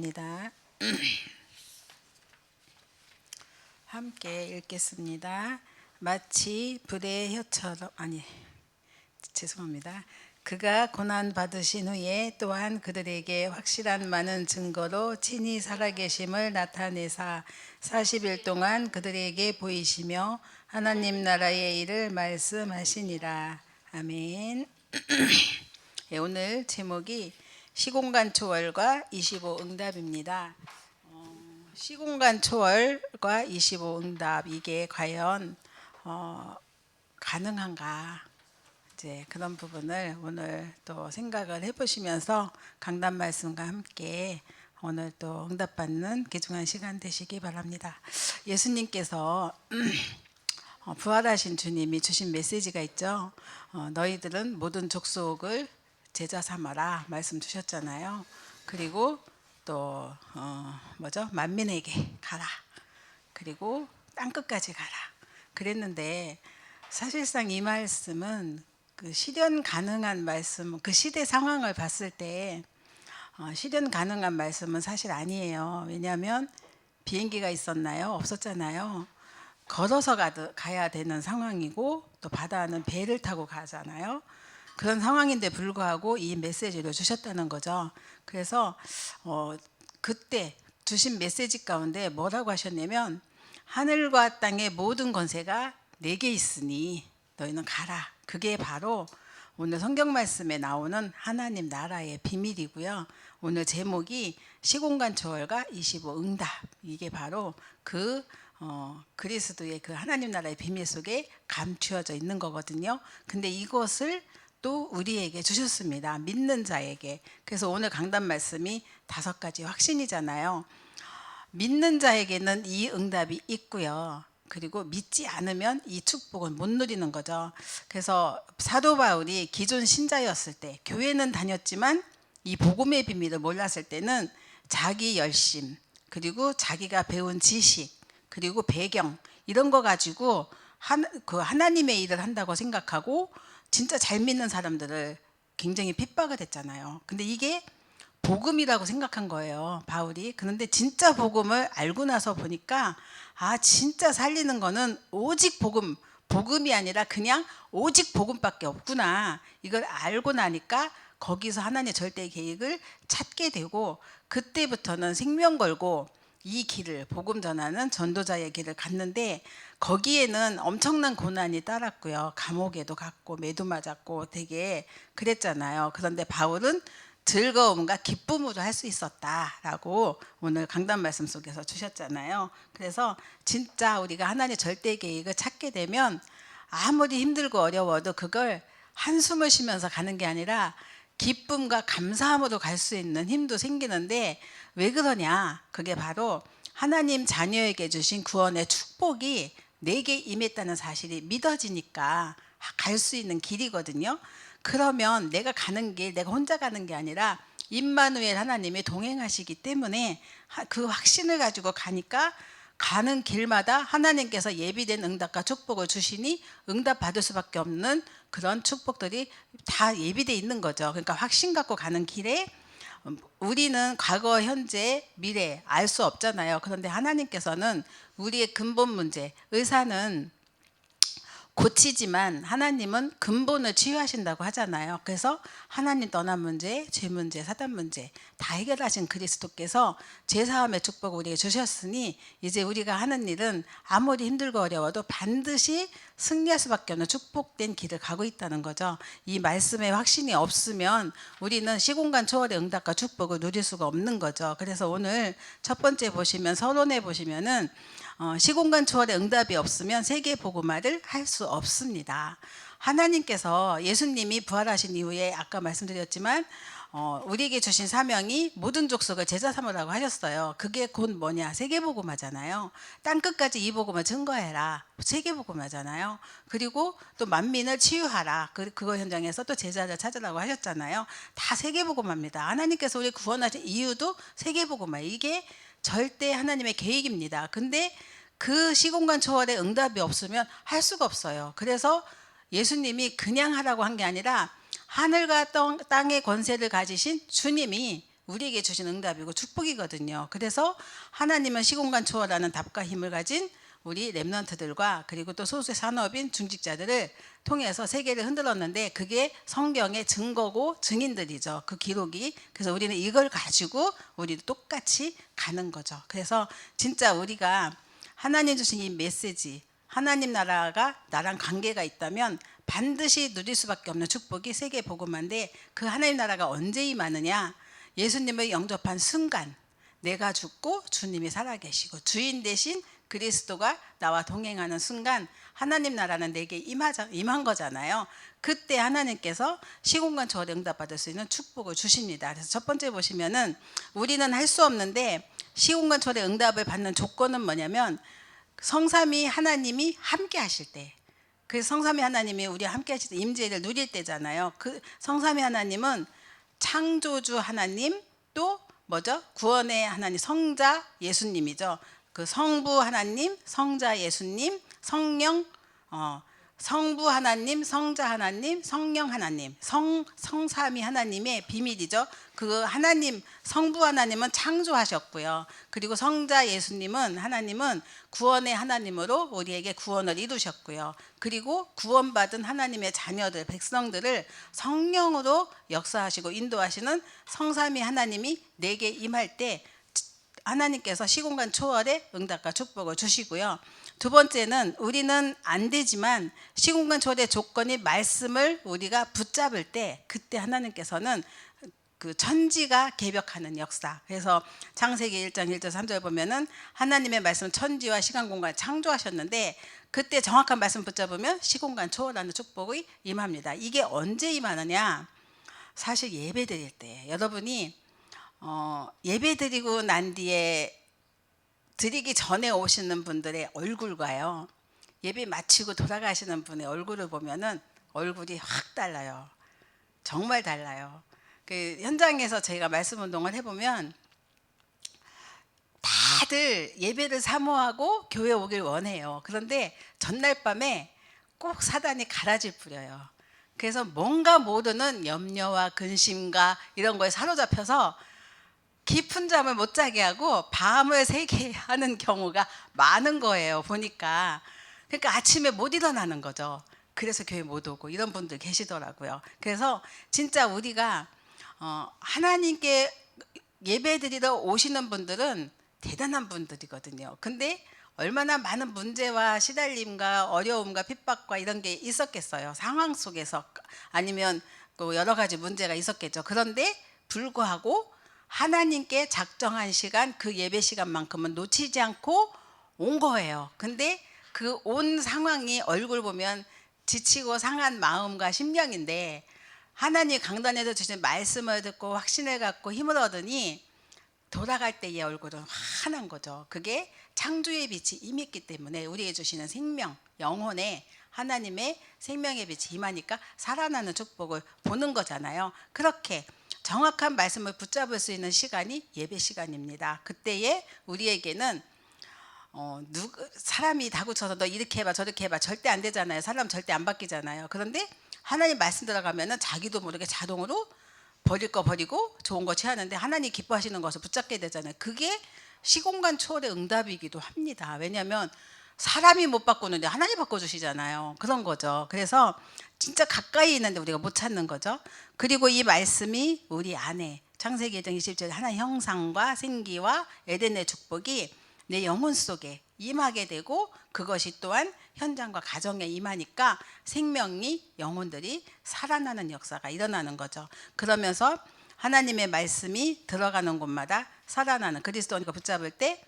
하겠습니다. 함께 읽겠습니다. 마치 불의 혀처럼 죄송합니다. 그가 고난 받으신 후에 또한 그들에게 확실한 많은 증거로 친히 살아계심을 나타내사 40일 동안 그들에게 보이시며 하나님 나라의 일을 말씀하시니라. 아멘. 오늘 제목이 시공간 초월과 25 응답입니다. 시공간 초월과 25 응답, 이게 과연 가능한가, 이제 그런 부분을 오늘 또 생각을 해보시면서 강단 말씀과 함께 오늘 또 응답받는 귀중한 시간 되시기 바랍니다. 예수님께서 부활하신 주님이 주신 메시지가 있죠. 너희들은 모든 족속을 제자 삼아라 말씀 주셨잖아요. 그리고 또 만민에게 가라. 그리고 땅끝까지 가라. 그랬는데 사실상 이 말씀은 그 실현 가능한 말씀, 그 시대 상황을 봤을 때 실현 가능한 말씀은 사실 아니에요. 왜냐하면 비행기가 있었나요? 없었잖아요. 걸어서 가야 되는 상황이고 또 바다는 배를 타고 가잖아요. 그런 상황인데 불구하고 이 메시지를 주셨다는 거죠. 그래서 그때 주신 메시지 가운데 뭐라고 하셨냐면, 하늘과 땅의 모든 권세가 내게 있으니 너희는 가라. 그게 바로 오늘 성경 말씀에 나오는 하나님 나라의 비밀이고요. 오늘 제목이 시공간 초월과 25 응답. 이게 바로 그 그리스도의 그 하나님 나라의 비밀 속에 감추어져 있는 거거든요. 근데 이것을 또 우리에게 주셨습니다. 믿는 자에게. 그래서 오늘 강단 말씀이 5가지 확신이잖아요. 믿는 자에게는 이 응답이 있고요. 그리고 믿지 않으면 이 축복은 못 누리는 거죠. 그래서 사도 바울이 기존 신자였을 때, 교회는 다녔지만 이 복음의 비밀을 몰랐을 때는 자기 열심, 그리고 자기가 배운 지식, 그리고 배경, 이런 거 가지고 하나님의 일을 한다고 생각하고 진짜 잘 믿는 사람들을 굉장히 핍박을 했잖아요. 근데 이게 복음이라고 생각한 거예요, 바울이. 그런데 진짜 복음을 알고 나서 보니까 진짜 살리는 거는 오직 복음이 아니라 그냥 오직 복음밖에 없구나. 이걸 알고 나니까 거기서 하나님의 절대 계획을 찾게 되고, 그때부터는 생명 걸고 이 길을, 복음 전하는 전도자의 길을 갔는데, 거기에는 엄청난 고난이 따랐고요. 감옥에도 갔고 매도 맞았고 되게 그랬잖아요. 그런데 바울은 즐거움과 기쁨으로 할 수 있었다라고 오늘 강단 말씀 속에서 주셨잖아요. 그래서 진짜 우리가 하나님의 절대 계획을 찾게 되면 아무리 힘들고 어려워도 그걸 한숨을 쉬면서 가는 게 아니라 기쁨과 감사함으로 갈 수 있는 힘도 생기는데, 왜 그러냐? 그게 바로 하나님 자녀에게 주신 구원의 축복이 내게 임했다는 사실이 믿어지니까 갈 수 있는 길이거든요. 그러면 내가 가는 길, 내가 혼자 가는 게 아니라 임마누엘 하나님이 동행하시기 때문에 그 확신을 가지고 가니까 가는 길마다 하나님께서 예비된 응답과 축복을 주시니 응답 받을 수밖에 없는 그런 축복들이 다 예비되어 있는 거죠. 그러니까 확신 갖고 가는 길에 우리는 과거, 현재, 미래 알 수 없잖아요. 그런데 하나님께서는 우리의 근본 문제, 의사는 고치지만 하나님은 근본을 치유하신다고 하잖아요. 그래서 하나님 떠난 문제, 죄 문제, 사단 문제 다 해결하신 그리스도께서 죄사함의 축복을 우리에게 주셨으니 이제 우리가 하는 일은 아무리 힘들고 어려워도 반드시 승리할 수밖에 없는 축복된 길을 가고 있다는 거죠. 이 말씀에 확신이 없으면 우리는 시공간 초월의 응답과 축복을 누릴 수가 없는 거죠. 그래서 오늘 첫 번째 보시면, 서론에 보시면은 시공간 초월의 응답이 없으면 세계 복음화를 할 수 없습니다. 하나님께서 예수님이 부활하신 이후에 아까 말씀드렸지만 우리에게 주신 사명이 모든 족속을 제자 삼으라고 하셨어요. 그게 곧 뭐냐? 세계복음화잖아요. 땅끝까지 이 복음을 증거해라. 세계복음화잖아요. 그리고 또 만민을 치유하라. 그거 현장에서 또 제자를 찾으라고 하셨잖아요. 다 세계복음화입니다. 하나님께서 우리 구원하신 이유도 세계복음화. 이게 절대 하나님의 계획입니다. 근데 그 시공간 초월의 응답이 없으면 할 수가 없어요. 그래서 예수님이 그냥 하라고 한 게 아니라 하늘과 땅의 권세를 가지신 주님이 우리에게 주신 응답이고 축복이거든요. 그래서 하나님은 시공간 초월하는 답과 힘을 가진 우리 렘넌트들과 그리고 또 소수의 산업인 중직자들을 통해서 세계를 흔들었는데 그게 성경의 증거고 증인들이죠. 그 기록이. 그래서 우리는 이걸 가지고 우리도 똑같이 가는 거죠. 그래서 진짜 우리가 하나님 주신 이 메시지, 하나님 나라가 나랑 관계가 있다면 반드시 누릴 수밖에 없는 축복이 세계 복음화인데, 그 하나님 나라가 언제 임하느냐? 예수님을 영접한 순간 내가 죽고 주님이 살아계시고 주인 대신 그리스도가 나와 동행하는 순간 하나님 나라는 내게 임한 거잖아요. 그때 하나님께서 시공간 초월에 응답받을 수 있는 축복을 주십니다. 그래서 첫 번째 보시면은 우리는 할 수 없는데 시공간 초월에 응답을 받는 조건은 뭐냐면 성삼위 하나님이 함께 하실 때. 그래서 성삼위 하나님이 우리와 함께 하실 때 임재를 누릴 때잖아요. 그 성삼위 하나님은 창조주 하나님, 또 뭐죠? 구원의 하나님, 성자 예수님이죠. 그 성부 하나님, 성자 예수님, 성령, 성부 하나님, 성자 하나님, 성령 하나님, 성삼위 하나님의 비밀이죠. 그 하나님, 성부 하나님은 창조하셨고요. 그리고 성자 예수님은 하나님은 구원의 하나님으로 우리에게 구원을 이루셨고요. 그리고 구원받은 하나님의 자녀들, 백성들을 성령으로 역사하시고 인도하시는 성삼위 하나님이 내게 임할 때 하나님께서 시공간 초월의 응답과 축복을 주시고요. 두 번째는 우리는 안 되지만 시공간 초월의 조건이 말씀을 우리가 붙잡을 때 그때 하나님께서는 그 천지가 개벽하는 역사. 그래서 창세기 1장 1절 3절 보면은 하나님의 말씀은 천지와 시간 공간을 창조하셨는데 그때 정확한 말씀 붙잡으면 시공간 초월하는 축복이 임합니다. 이게 언제 임하느냐? 사실 예배 드릴 때 여러분이 예배 드리고 난 뒤에 드리기 전에 오시는 분들의 얼굴과요, 예배 마치고 돌아가시는 분의 얼굴을 보면은 얼굴이 확 달라요. 정말 달라요. 그 현장에서 저희가 말씀 운동을 해보면 다들 예배를 사모하고 교회 오길 원해요. 그런데 전날 밤에 꼭 사단이 가라질 뿌려요. 그래서 뭔가 모르는 염려와 근심과 이런 거에 사로잡혀서 깊은 잠을 못 자게 하고 밤을 새게 하는 경우가 많은 거예요. 보니까. 그러니까 아침에 못 일어나는 거죠. 그래서 교회 못 오고 이런 분들 계시더라고요. 그래서 진짜 우리가 하나님께 예배 드리러 오시는 분들은 대단한 분들이거든요. 근데 얼마나 많은 문제와 시달림과 어려움과 핍박과 이런 게 있었겠어요. 상황 속에서. 아니면 여러 가지 문제가 있었겠죠. 그런데 불구하고 하나님께 작정한 시간, 그 예배 시간만큼은 놓치지 않고 온 거예요. 근데 그 온 상황이 얼굴 보면 지치고 상한 마음과 심령인데 하나님 강단에서 주신 말씀을 듣고 확신을 갖고 힘을 얻으니 돌아갈 때의 얼굴은 환한 거죠. 그게 창조의 빛이 임했기 때문에 우리에게 주시는 생명, 영혼에 하나님의 생명의 빛이 임하니까 살아나는 축복을 보는 거잖아요. 그렇게 정확한 말씀을 붙잡을 수 있는 시간이 예배 시간입니다. 그때에 우리에게는 사람이 다구쳐서 너 이렇게 해봐 저렇게 해봐 절대 안 되잖아요. 사람 절대 안 바뀌잖아요. 그런데 하나님 말씀 들어가면은 자기도 모르게 자동으로 버릴 거 버리고 좋은 거 취하는데 하나님 기뻐하시는 것을 붙잡게 되잖아요. 그게 시공간 초월의 응답이기도 합니다. 왜냐하면 사람이 못 바꾸는데 하나님 바꿔주시잖아요. 그런 거죠. 그래서 진짜 가까이 있는데 우리가 못 찾는 거죠. 그리고 이 말씀이 우리 안에 창세기 1장 20절 하나님 형상과 생기와 에덴의 축복이 내 영혼 속에 임하게 되고 그것이 또한 현장과 가정에 임하니까 생명이 영혼들이 살아나는 역사가 일어나는 거죠. 그러면서 하나님의 말씀이 들어가는 곳마다 살아나는 그리스도가 붙잡을 때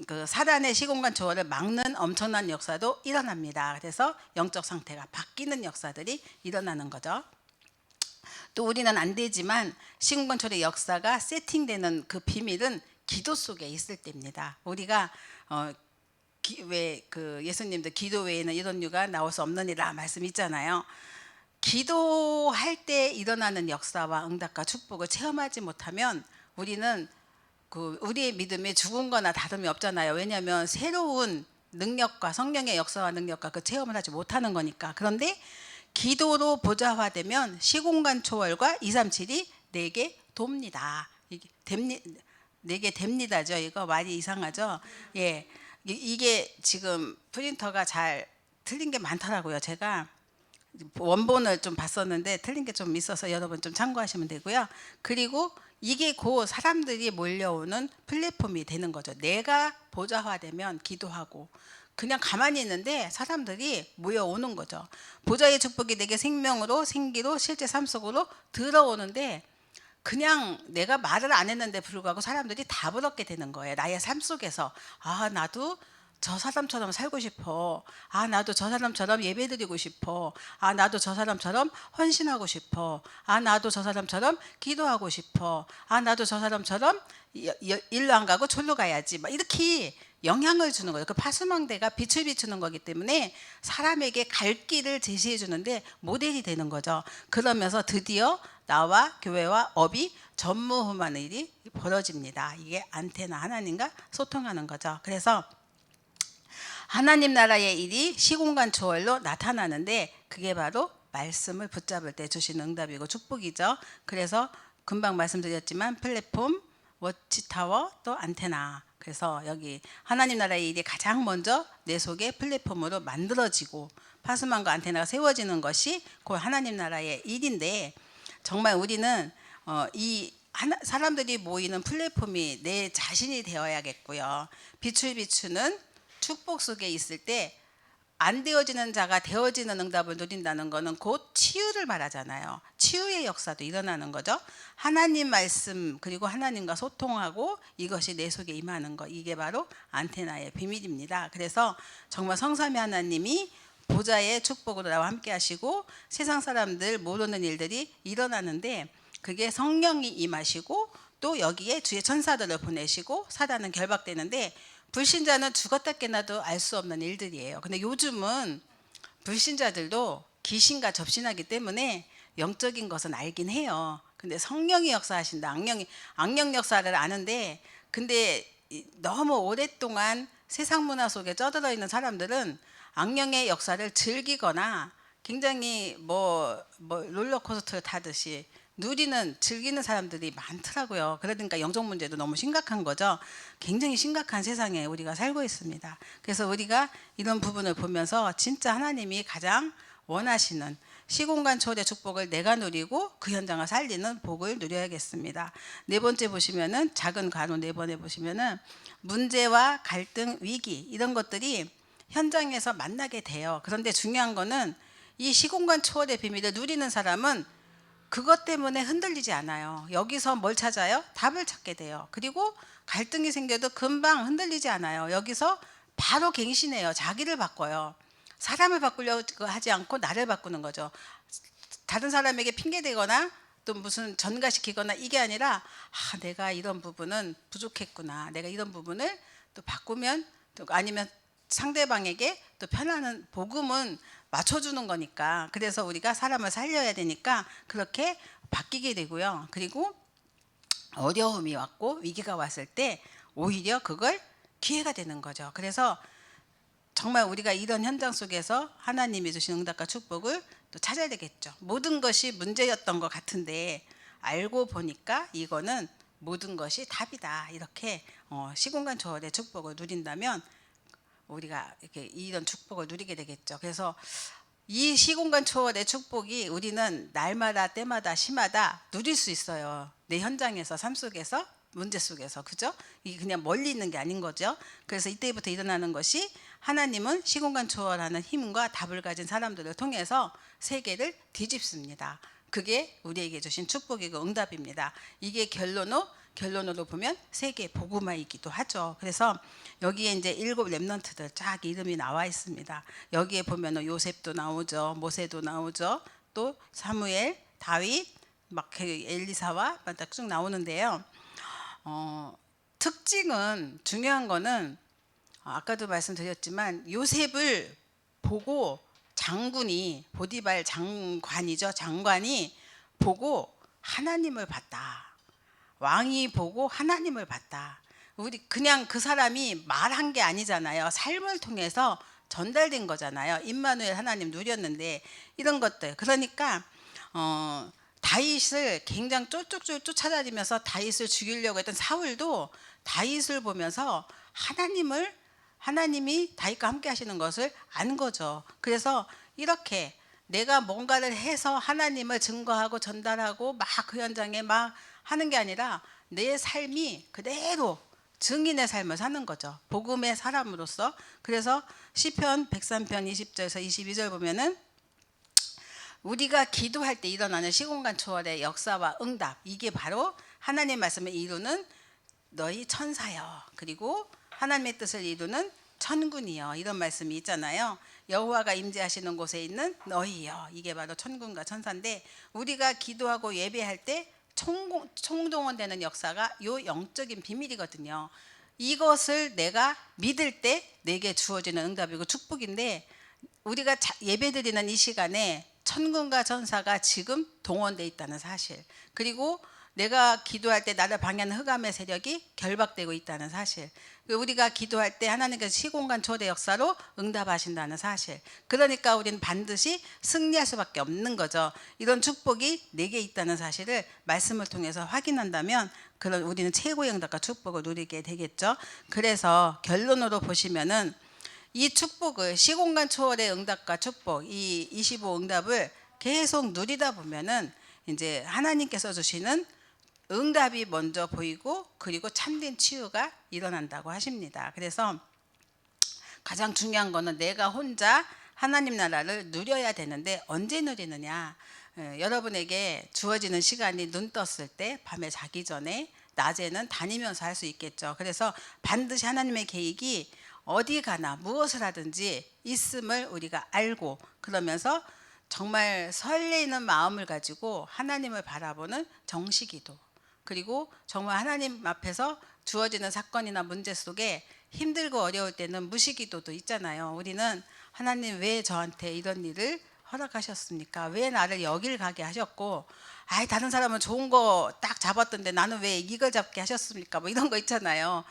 그 사단의 시공간 초월을 막는 엄청난 역사도 일어납니다. 그래서 영적 상태가 바뀌는 역사들이 일어나는 거죠. 또 우리는 안 되지만 시공간 초월의 역사가 세팅되는 그 비밀은 기도 속에 있을 때입니다. 우리가 왜 그 예수님도 기도 외에는 이런 유가 나올 수 없느니라 말씀 있잖아요. 기도할 때 일어나는 역사와 응답과 축복을 체험하지 못하면 우리는 우리의 믿음이 죽은 거나 다름이 없잖아요. 왜냐하면 새로운 능력과 성령의 역사와 능력과 그 체험을 하지 못하는 거니까. 그런데 기도로 보좌화되면 시공간 초월과 237이 내게 돕니다. 이게 내게 됩니다죠. 이거 말이 이상하죠. 예, 이게 지금 프린터가 잘 틀린 게 많더라고요. 제가 원본을 좀 봤었는데 틀린 게 좀 있어서 여러분 좀 참고하시면 되고요. 그리고 이게 그 사람들이 몰려오는 플랫폼이 되는 거죠. 내가 보좌화되면 기도하고 그냥 가만히 있는데 사람들이 모여오는 거죠. 보좌의 축복이 내게 생명으로 생기로 실제 삶 속으로 들어오는데 그냥 내가 말을 안 했는데 불구하고 사람들이 답을 얻게 되는 거예요. 나의 삶 속에서 아 나도 저 사람처럼 살고 싶어. 아 나도 저 사람처럼 예배드리고 싶어. 아 나도 저 사람처럼 헌신하고 싶어. 아 나도 저 사람처럼 기도하고 싶어. 아 나도 저 사람처럼 일로 안 가고 졸로 가야지. 막 이렇게 영향을 주는 거예요. 그 파수망대가 빛을 비추는 거기 때문에 사람에게 갈 길을 제시해 주는데 모델이 되는 거죠. 그러면서 드디어 나와 교회와 업이 전무후무한 일이 벌어집니다. 이게 안테나 하나님과 소통하는 거죠. 그래서 하나님 나라의 일이 시공간 초월로 나타나는데 그게 바로 말씀을 붙잡을 때 주시는 응답이고 축복이죠. 그래서 금방 말씀드렸지만 플랫폼, 워치타워, 또 안테나. 그래서 여기 하나님 나라의 일이 가장 먼저 내 속에 플랫폼으로 만들어지고 파수망과 안테나가 세워지는 것이 그 하나님 나라의 일인데 정말 우리는 사람들이 모이는 플랫폼이 내 자신이 되어야겠고요. 빛을 비추는 축복 속에 있을 때 안 되어지는 자가 되어지는 응답을 누린다는 것은 곧 치유를 말하잖아요. 치유의 역사도 일어나는 거죠. 하나님 말씀 그리고 하나님과 소통하고 이것이 내 속에 임하는 것 이게 바로 안테나의 비밀입니다. 그래서 정말 성삼위 하나님이 보좌의 축복으로 나와 함께 하시고 세상 사람들 모르는 일들이 일어나는데 그게 성령이 임하시고 또 여기에 주의 천사들을 보내시고 사단은 결박되는데 불신자는 죽었다 깨나도 알 수 없는 일들이에요. 근데 요즘은 불신자들도 귀신과 접신하기 때문에 영적인 것은 알긴 해요. 근데 성령이 역사하신다. 악령 역사를 아는데 근데 너무 오랫동안 세상 문화 속에 쩌들어 있는 사람들은 악령의 역사를 즐기거나 굉장히 뭐 롤러코스터를 타듯이 즐기는 사람들이 많더라고요. 그러니까 영적 문제도 너무 심각한 거죠. 굉장히 심각한 세상에 우리가 살고 있습니다. 그래서 우리가 이런 부분을 보면서 진짜 하나님이 가장 원하시는 시공간 초월의 축복을 내가 누리고 그 현장을 살리는 복을 누려야겠습니다. 네 번째 보시면은 작은 간호 네 번에 보시면은 문제와 갈등, 위기 이런 것들이 현장에서 만나게 돼요. 그런데 중요한 거는 이 시공간 초월의 비밀을 누리는 사람은 그것 때문에 흔들리지 않아요. 여기서 뭘 찾아요? 답을 찾게 돼요. 그리고 갈등이 생겨도 금방 흔들리지 않아요. 여기서 바로 갱신해요. 자기를 바꿔요. 사람을 바꾸려고 하지 않고 나를 바꾸는 거죠. 다른 사람에게 핑계대거나 또 무슨 전가시키거나 이게 아니라 내가 이런 부분은 부족했구나. 내가 이런 부분을 또 바꾸면 또 아니면 상대방에게 또 편안한 복음은 맞춰주는 거니까 그래서 우리가 사람을 살려야 되니까 그렇게 바뀌게 되고요. 그리고 어려움이 왔고 위기가 왔을 때 오히려 그걸 기회가 되는 거죠. 그래서 정말 우리가 이런 현장 속에서 하나님이 주신 응답과 축복을 또 찾아야 되겠죠. 모든 것이 문제였던 것 같은데 알고 보니까 이거는 모든 것이 답이다. 이렇게 시공간 초월의 축복을 누린다면 우리가 이렇게 이런 축복을 누리게 되겠죠. 그래서 이 시공간 초월의 축복이 우리는 날마다 때마다 시마다 누릴 수 있어요. 내 현장에서 삶 속에서 문제 속에서 그죠? 이게 그냥 멀리 있는 게 아닌 거죠. 그래서 이때부터 일어나는 것이 하나님은 시공간 초월하는 힘과 답을 가진 사람들을 통해서 세계를 뒤집습니다. 그게 우리에게 주신 축복이고 응답입니다. 이게 결론으로 보면 세계 복음화이기도 하죠. 그래서 여기에 이제 7 렘넌트들 쫙 이름이 나와 있습니다. 여기에 보면은 요셉도 나오죠, 모세도 나오죠, 또 사무엘, 다윗, 막 엘리사와 딱 쭉 나오는데요. 특징은 중요한 거는 아까도 말씀드렸지만 요셉을 보고 장군이 보디발 장관이죠. 장관이 보고 하나님을 봤다. 왕이 보고 하나님을 봤다. 우리 그냥 그 사람이 말한 게 아니잖아요. 삶을 통해서 전달된 거잖아요. 임마누엘 하나님 누렸는데 이런 것들. 그러니까 다윗을 굉장히 쫄쫄쫄 쫓아다니면서 다윗을 죽이려고 했던 사울도 다윗을 보면서 하나님이 다윗과 함께 하시는 것을 안 거죠. 그래서 이렇게 내가 뭔가를 해서 하나님을 증거하고 전달하고 막 그 현장에 막 하는 게 아니라 내 삶이 그대로 증인의 삶을 사는 거죠. 복음의 사람으로서. 그래서 시편 103편 20절에서 22절 보면은 우리가 기도할 때 일어나는 시공간 초월의 역사와 응답, 이게 바로 하나님의 말씀을 이루는 너희 천사여, 그리고 하나님의 뜻을 이루는 천군이여, 이런 말씀이 있잖아요. 여호와가 임재하시는 곳에 있는 너희여, 이게 바로 천군과 천사인데, 우리가 기도하고 예배할 때 총동원되는 역사가 요 영적인 비밀이거든요. 이것을 내가 믿을 때 내게 주어지는 응답이고 축복인데, 우리가 예배드리는 이 시간에 천군과 천사가 지금 동원되어 있다는 사실, 그리고 내가 기도할 때 나를 방해하는 흑암의 세력이 결박되고 있다는 사실, 우리가 기도할 때 하나님께서 시공간 초대 역사로 응답하신다는 사실, 그러니까 우리는 반드시 승리할 수밖에 없는 거죠. 이런 축복이 내게 있다는 사실을 말씀을 통해서 확인한다면 그런 우리는 최고의 응답과 축복을 누리게 되겠죠. 그래서 결론으로 보시면은 이 축복을, 시공간 초월의 응답과 축복, 이 25 응답을 계속 누리다 보면은 이제 하나님께서 주시는 응답이 먼저 보이고, 그리고 참된 치유가 일어난다고 하십니다. 그래서 가장 중요한 거는 내가 혼자 하나님 나라를 누려야 되는데, 언제 누리느냐? 여러분에게 주어지는 시간이 눈 떴을 때, 밤에 자기 전에, 낮에는 다니면서 할 수 있겠죠. 그래서 반드시 하나님의 계획이 어디 가나 무엇을 하든지 있음을 우리가 알고, 그러면서 정말 설레이는 마음을 가지고 하나님을 바라보는 정시기도, 그리고 정말 하나님 앞에서 주어지는 사건이나 문제 속에 힘들고 어려울 때는 무시기도도 있잖아요. 우리는 하나님 왜 저한테 이런 일을 허락하셨습니까? 왜 나를 여길 가게 하셨고, 아이 다른 사람은 좋은 거 딱 잡았던데 나는 왜 이걸 잡게 하셨습니까? 뭐 이런 거 있잖아요.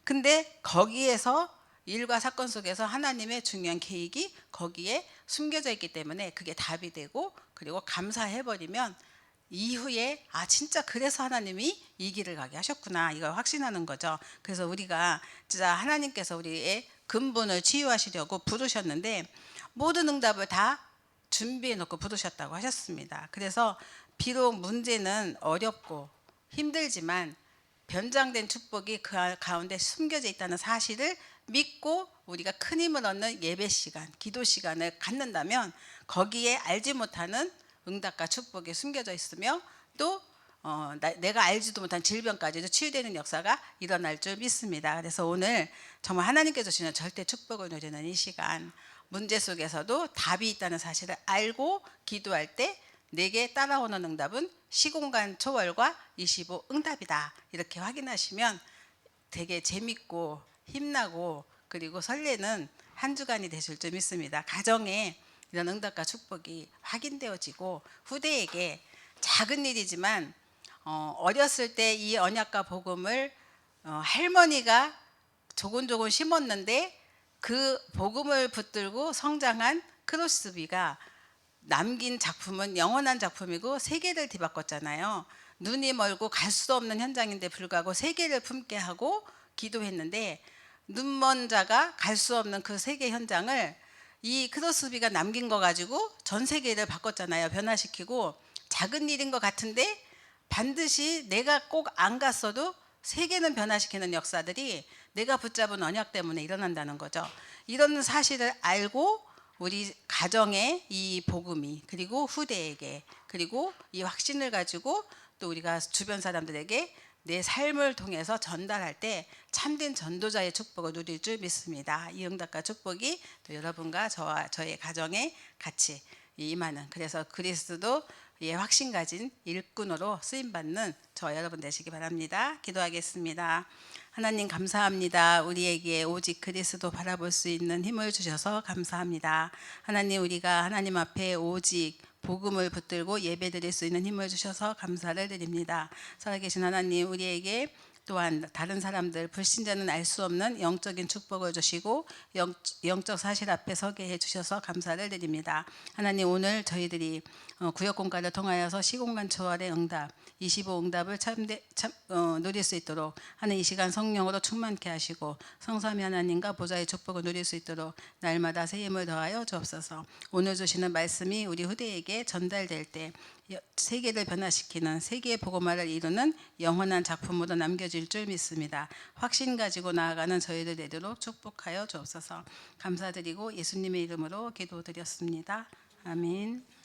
근데 거기에서 일과 사건 속에서 하나님의 중요한 계획이 거기에 숨겨져 있기 때문에 그게 답이 되고, 그리고 감사해버리면 이후에 진짜 그래서 하나님이 이 길을 가게 하셨구나, 이걸 확신하는 거죠. 그래서 우리가 진짜 하나님께서 우리의 근본을 치유하시려고 부르셨는데 모든 응답을 다 준비해 놓고 부르셨다고 하셨습니다. 그래서 비록 문제는 어렵고 힘들지만 변장된 축복이 그 가운데 숨겨져 있다는 사실을 믿고 우리가 큰 힘을 얻는 예배 시간, 기도 시간을 갖는다면 거기에 알지 못하는 응답과 축복이 숨겨져 있으며, 또 내가 알지도 못한 질병까지도 치유되는 역사가 일어날 줄 믿습니다. 그래서 오늘 정말 하나님께서 주시는 절대 축복을 누리는 이 시간, 문제 속에서도 답이 있다는 사실을 알고 기도할 때 내게 따라오는 응답은 시공간 초월과 25 응답이다, 이렇게 확인하시면 되게 재밌고 힘나고 그리고 설레는 한 주간이 되실 줄 믿습니다. 가정에 이런 응답과 축복이 확인되어지고, 후대에게 작은 일이지만 어렸을 때 이 언약과 복음을 할머니가 조곤조곤 심었는데 그 복음을 붙들고 성장한 크로스비가 남긴 작품은 영원한 작품이고 세계를 뒤바꿨잖아요. 눈이 멀고 갈 수 없는 현장인데 불구하고 세계를 품게 하고 기도했는데, 눈먼 자가 갈 수 없는 그 세계 현장을 이 크로스비가 남긴 거 가지고 전 세계를 바꿨잖아요. 변화시키고. 작은 일인 것 같은데 반드시 내가 꼭 안 갔어도 세계는 변화시키는 역사들이 내가 붙잡은 언약 때문에 일어난다는 거죠. 이런 사실을 알고 우리 가정에 이 복음이, 그리고 후대에게, 그리고 이 확신을 가지고 또 우리가 주변 사람들에게 내 삶을 통해서 전달할 때 참된 전도자의 축복을 누릴 줄 믿습니다. 이 응답과 축복이 또 여러분과 저의 가정에 같이 임하는, 그래서 그리스도의 확신 가진 일꾼으로 쓰임받는 저 여러분 되시기 바랍니다. 기도하겠습니다. 하나님 감사합니다. 우리에게 오직 그리스도 바라볼 수 있는 힘을 주셔서 감사합니다. 하나님, 우리가 하나님 앞에 오직 복음을 붙들고 예배드릴 수 있는 힘을 주셔서 감사를 드립니다. 살아계신 하나님, 우리에게 또한 다른 사람들 불신자는 알 수 없는 영적인 축복을 주시고 영적 사실 앞에 서게 해주셔서 감사를 드립니다. 하나님, 오늘 저희들이 구역공과를 통하여서 시공간 초월의 응답 25 응답을 누릴 수 있도록 하는 이 시간 성령으로 충만케 하시고 성삼위 하나님과 보좌의 축복을 누릴 수 있도록 날마다 새 힘을 더하여 주옵소서. 오늘 주시는 말씀이 우리 후대에게 전달될 때 세계를 변화시키는 세계의 복음화를 이루는 영원한 작품으로 남겨질 줄 믿습니다. 확신 가지고 나아가는 저희들 되도록 축복하여 주옵소서. 감사드리고 예수님의 이름으로 기도드렸습니다. 아멘.